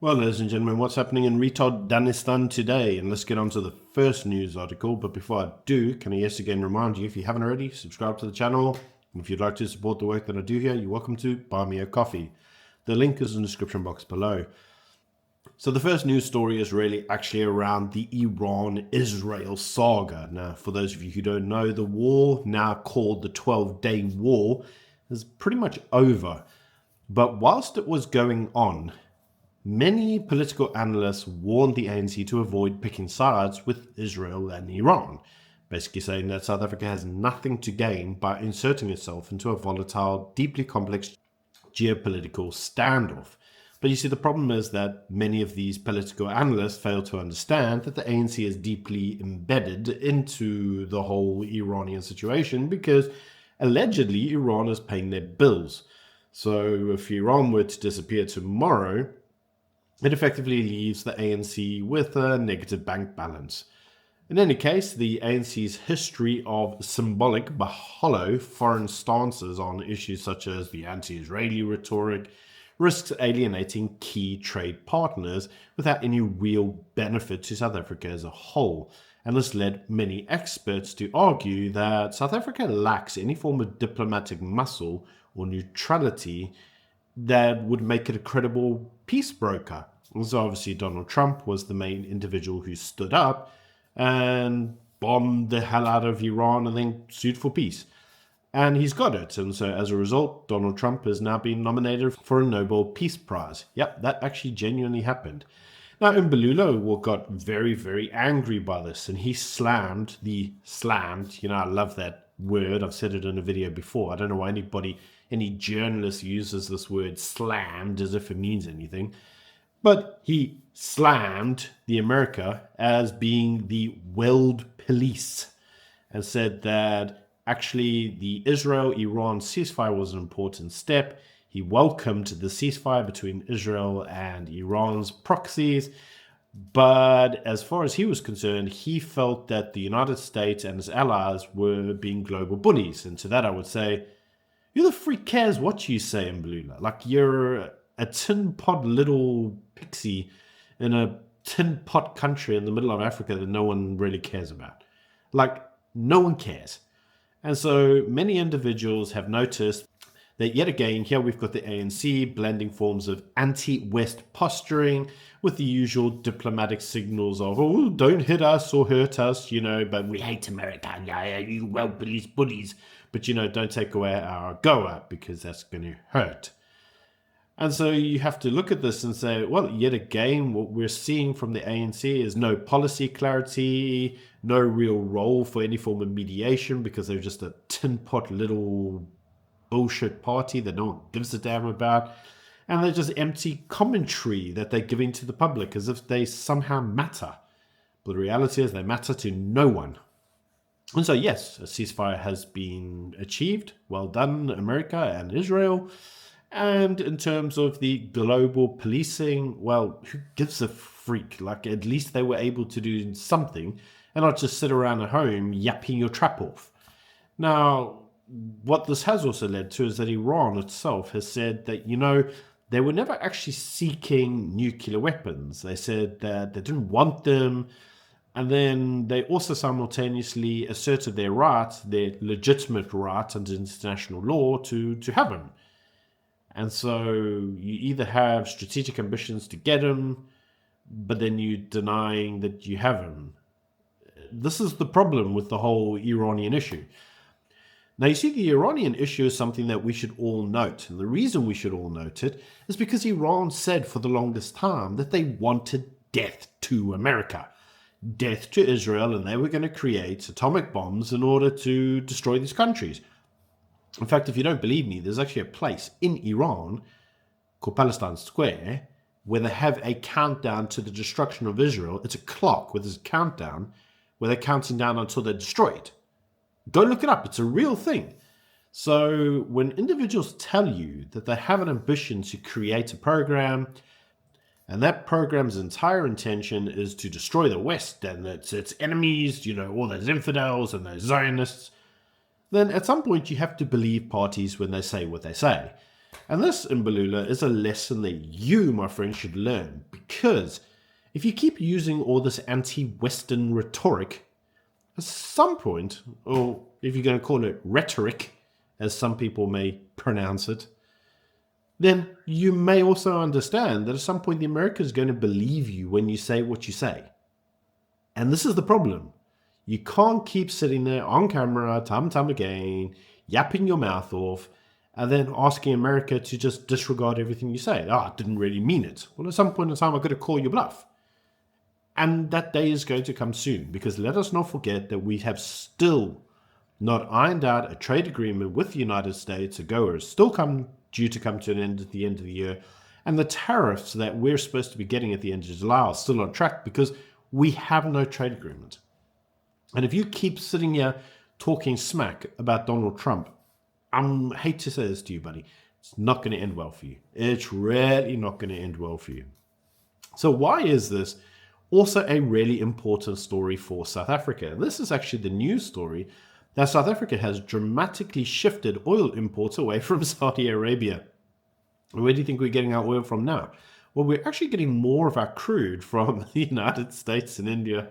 Well, ladies and gentlemen, what's happening in Retard today? And let's get on to the first news article. But before I do, can I yet again remind you, if you haven't already, subscribe to the channel. And if you'd like to support the work that I do here, you're welcome to buy me a coffee. The link is in the description box below. So the first news story is really actually around the Iran-Israel saga. Now, for those of you who don't know, the war, now called the 12-Day War, is pretty much over. But whilst it was going on, many political analysts warned the ANC to avoid picking sides with Israel and Iran, basically saying that South Africa has nothing to gain by inserting itself into a volatile, deeply complex geopolitical standoff. But you see, the problem is that many of these political analysts fail to understand that the ANC is deeply embedded into the whole Iranian situation because allegedly Iran is paying their bills. So if Iran were to disappear tomorrow, it effectively leaves the ANC with a negative bank balance. In any case, the ANC's history of symbolic but hollow foreign stances on issues such as the anti-Israeli rhetoric risks alienating key trade partners without any real benefit to South Africa as a whole. And this led many experts to argue that South Africa lacks any form of diplomatic muscle or neutrality that would make it a credible peace broker. So obviously Donald Trump was the main individual who stood up and bombed the hell out of Iran and then sued for peace. And he's got it. And so as a result, Donald Trump has now been nominated for a Nobel Peace Prize. Yep, that actually genuinely happened. Now, Mbalula got very, very angry by this, and he slammed, I love that word. I've said it in a video before. I don't know why any journalist uses this word slammed as if it means anything. But he slammed the America as being the world police and said that actually the Israel-Iran ceasefire was an important step. He welcomed the ceasefire between Israel and Iran's proxies. But as far as he was concerned, he felt that the United States and its allies were being global bullies. And to that I would say, who the freak cares what you say, Mbalula? Like, you're a tin pot little pixie in a tin pot country in the middle of Africa that no one really cares about. Like, no one cares. And so many individuals have noticed that yet again, here we've got the ANC blending forms of anti-West posturing with the usual diplomatic signals of, oh, don't hit us or hurt us, but we hate America, yeah, you well-police bullies, but, don't take away our goa because that's going to hurt. And so you have to look at this and say, well, yet again, what we're seeing from the ANC is no policy clarity, no real role for any form of mediation because they're just a tin pot little bullshit party that no one gives a damn about. And they're just empty commentary that they're giving to the public as if they somehow matter. But the reality is they matter to no one. And so, yes, a ceasefire has been achieved. Well done, America and Israel. And in terms of the global policing, well, who gives a freak? Like, at least they were able to do something and not just sit around at home yapping your trap off. Now, what this has also led to is that Iran itself has said that, they were never actually seeking nuclear weapons. They said that they didn't want them. And then they also simultaneously asserted their right, their legitimate right under international law to have them. And so you either have strategic ambitions to get them, but then you're denying that you have them. This is the problem with the whole Iranian issue. Now, you see, the Iranian issue is something that we should all note. And the reason we should all note it is because Iran said for the longest time that they wanted death to America, death to Israel, and they were going to create atomic bombs in order to destroy these countries. In fact, if you don't believe me, there's actually a place in Iran called Palestine Square where they have a countdown to the destruction of Israel. It's a clock with this countdown where they're counting down until they're destroyed. Go look it up. It's a real thing. So when individuals tell you that they have an ambition to create a program, and that program's entire intention is to destroy the West and its enemies, all those infidels and those Zionists, then at some point you have to believe parties when they say what they say. And this, Mbalula, is a lesson that you, my friend, should learn, because if you keep using all this anti-Western rhetoric, at some point, or if you're going to call it rhetoric, as some people may pronounce it, then you may also understand that at some point the America is going to believe you when you say what you say. And this is the problem. You can't keep sitting there on camera time and time again, yapping your mouth off, and then asking America to just disregard everything you say. I didn't really mean it. Well, at some point in time, I've got to call your bluff. And that day is going to come soon, because let us not forget that we have still not ironed out a trade agreement with the United States. AGOA is still due to come to an end at the end of the year. And the tariffs that we're supposed to be getting at the end of July are still on track because we have no trade agreement. And if you keep sitting here talking smack about Donald Trump, I hate to say this to you, buddy, it's not going to end well for you. It's really not going to end well for you. So why is this also a really important story for South Africa? This is actually the news story that South Africa has dramatically shifted oil imports away from Saudi Arabia. Where do you think we're getting our oil from now? Well, we're actually getting more of our crude from the United States and India.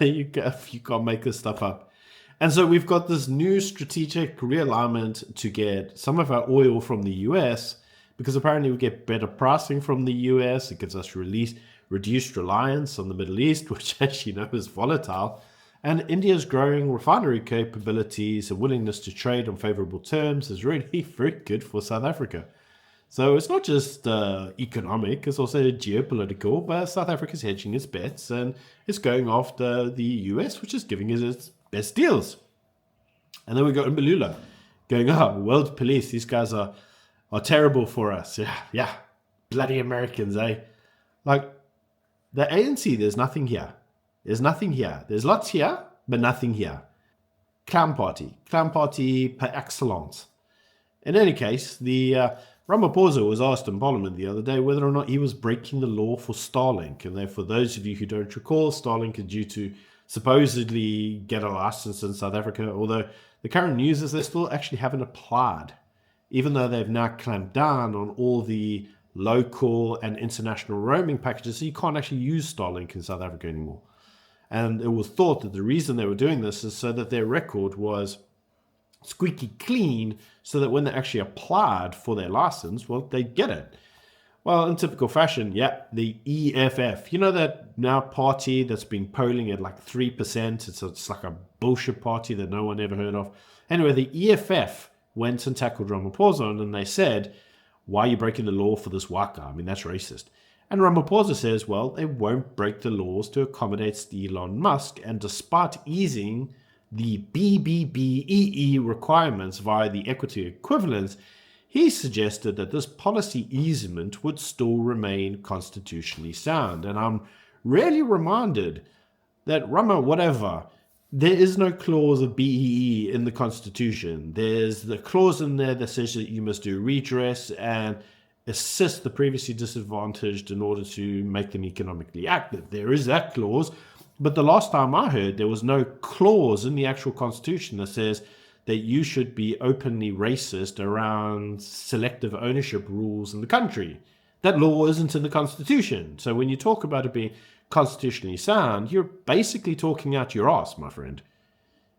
You can't make this stuff up. And so we've got this new strategic realignment to get some of our oil from the US, because apparently we get better pricing from the US. It gives us reduced reliance on the Middle East, which, as you know, is volatile. And India's growing refinery capabilities and willingness to trade on favorable terms is really very good for South Africa. So it's not just economic, it's also geopolitical, but South Africa's hedging its bets and it's going after the US, which is giving it its best deals. And then we got Mbalula going, world police, these guys are terrible for us. Yeah, bloody Americans, eh? Like, the ANC, there's nothing here. There's nothing here. There's lots here, but nothing here. Clown party par excellence. In any case, the Ramaphosa was asked in Parliament the other day whether or not he was breaking the law for Starlink. And for those of you who don't recall, Starlink is due to supposedly get a license in South Africa, although the current news is they still actually haven't applied, even though they've now clamped down on all the local and international roaming packages, so you can't actually use Starlink in South Africa anymore. And it was thought that the reason they were doing this is so that their record was squeaky clean, so that when they actually applied for their license, well, they'd get it. Well, in typical fashion, the EFF, you know, that now party that's been polling at like 3%. It's like a bullshit party that no one ever heard of. Anyway, the EFF went and tackled Ramaphosa, and they said, why are you breaking the law for this white guy? I mean, that's racist. And Ramaphosa says, well, they won't break the laws to accommodate Elon Musk. And despite easing the BBBEE requirements via the equity equivalence, he suggested that this policy easement would still remain constitutionally sound. And I'm really reminded that whatever, there is no clause of BEE in the Constitution. There's the clause in there that says that you must do redress and assist the previously disadvantaged in order to make them economically active. There is that clause, but the last time I heard, there was no clause in the actual Constitution that says that you should be openly racist around selective ownership rules in the country. That law isn't in the Constitution. So when you talk about it being constitutionally sound, you're basically talking out your ass, my friend.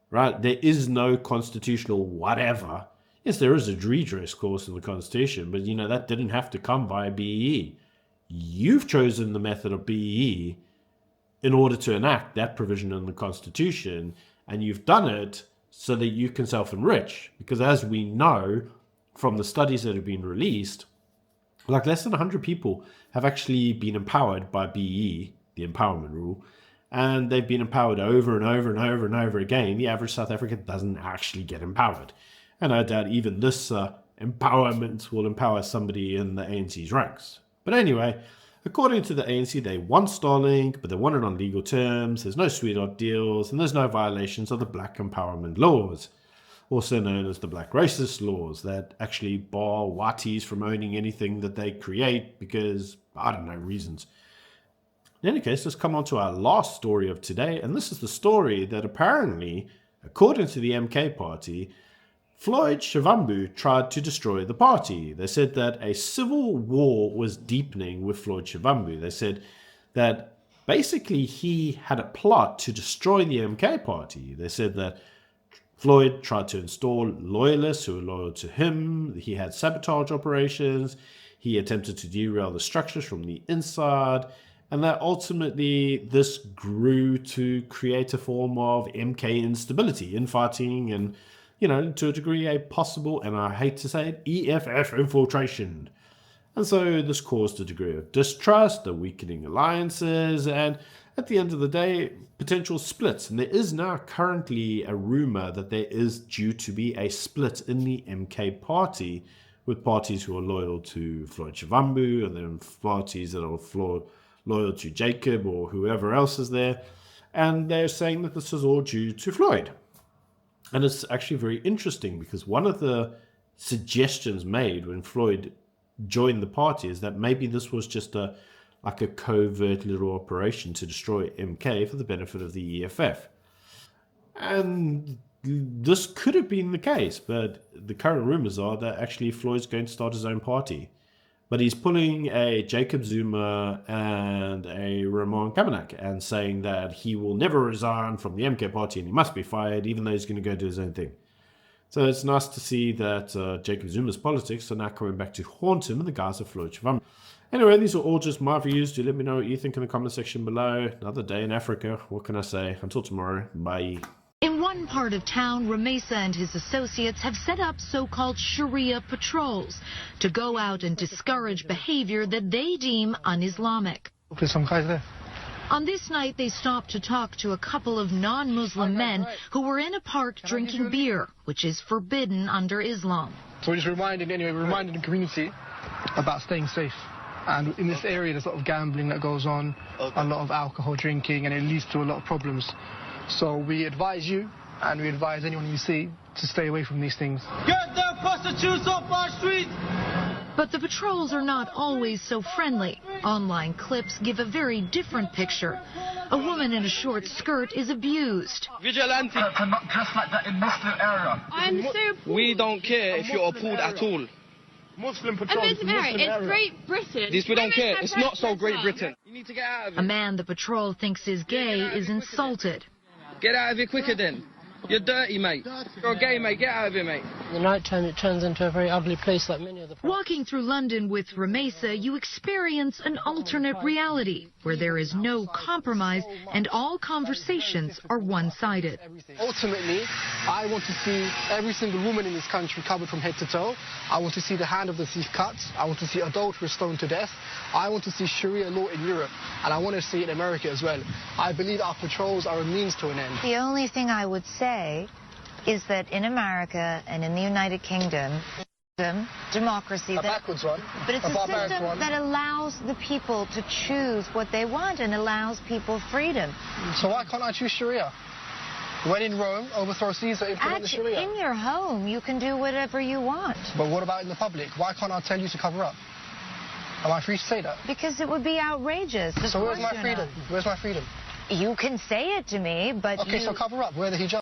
Right? There is no constitutional whatever. Yes, there is a redress clause in the Constitution, but you know, that didn't have to come by BEE. You've chosen the method of BEE in order to enact that provision in the Constitution, and you've done it so that you can self-enrich. Because as we know from the studies that have been released, like less than 100 people have actually been empowered by BEE, the empowerment rule, and they've been empowered over and over and over and over again. The average South African doesn't actually get empowered. And I doubt even this empowerment will empower somebody in the ANC's ranks. But anyway, according to the ANC, they want Starlink, but they want it on legal terms. There's no sweetheart deals, and there's no violations of the black empowerment laws, also known as the black racist laws, that actually bar whiteys from owning anything that they create because, I don't know, reasons. In any case, let's come on to our last story of today, and this is the story that apparently, according to the MK party, Floyd Shambu tried to destroy the party. They said that a civil war was deepening with Floyd Shambu. They said that basically he had a plot to destroy the MK party. They said that Floyd tried to install loyalists who were loyal to him. He had sabotage operations. He attempted to derail the structures from the inside. And that ultimately this grew to create a form of MK instability, infighting, and, to a degree, a possible, and I hate to say it, EFF infiltration. And so this caused a degree of distrust, a weakening alliances, and at the end of the day, potential splits. And there is now currently a rumor that there is due to be a split in the MK party, with parties who are loyal to Floyd Shambu and then parties that are loyal to Jacob or whoever else is there. And they're saying that this is all due to Floyd. And it's actually very interesting because one of the suggestions made when Floyd joined the party is that maybe this was just a covert little operation to destroy MK for the benefit of the EFF. And this could have been the case, but the current rumors are that actually Floyd's going to start his own party. But he's pulling a Jacob Zuma and a Ramon Kamanak and saying that he will never resign from the MK party and he must be fired, even though he's going to go do his own thing. So it's nice to see that Jacob Zuma's politics are now coming back to haunt him in the guise of Floyd Shambu. Anyway, these are all just my views. Do let me know what you think in the comment section below. Another day in Africa. What can I say? Until tomorrow. Bye. In one part of town, Ramesa and his associates have set up so-called Sharia patrols to go out and discourage behavior that they deem un-Islamic. There's some guys there. On this night, they stopped to talk to a couple of non-Muslim men who were in a park drinking beer, which is forbidden under Islam. So we're just reminding the community about staying safe. And in this area, there's a lot of gambling that goes on, a lot of alcohol drinking, and it leads to a lot of problems. So we advise you, and we advise anyone you see, to stay away from these things. Get the prostitutes off our streets! But the patrols are not always so friendly. Online clips give a very different picture. A woman in a short skirt is abused. Vigilante. To not dress like that in Muslim area. We don't care if you're appalled at all. Muslim patrols. It's Great Britain. This we don't care. It's not so Great Britain. You need to get out of it. A man the patrol thinks is gay is insulted. Get out of here quicker then. You're dirty, mate. You're gay, mate. Get out of here, mate. In the night time, it turns into a very ugly place like many of the... Walking through London with Ramesa, you experience an alternate reality where there is no compromise and all conversations are one-sided. Ultimately, I want to see every single woman in this country covered from head to toe. I want to see the hand of the thief cut. I want to see adulterers stoned to death. I want to see Sharia law in Europe, and I want to see it in America as well. I believe our patrols are a means to an end. The only thing I would say is that in America and in the United Kingdom, democracy, backwards one, but it's a system that allows the people to choose what they want and allows people freedom. So why can't I choose Sharia? When in Rome, overthrow Caesar, implement the Sharia. In your home, you can do whatever you want. But what about in the public? Why can't I tell you to cover up? Am I free to say that? Because it would be outrageous. So where's my freedom? Where's my freedom? You can say it to me, but okay, so cover up. Wear the hijab.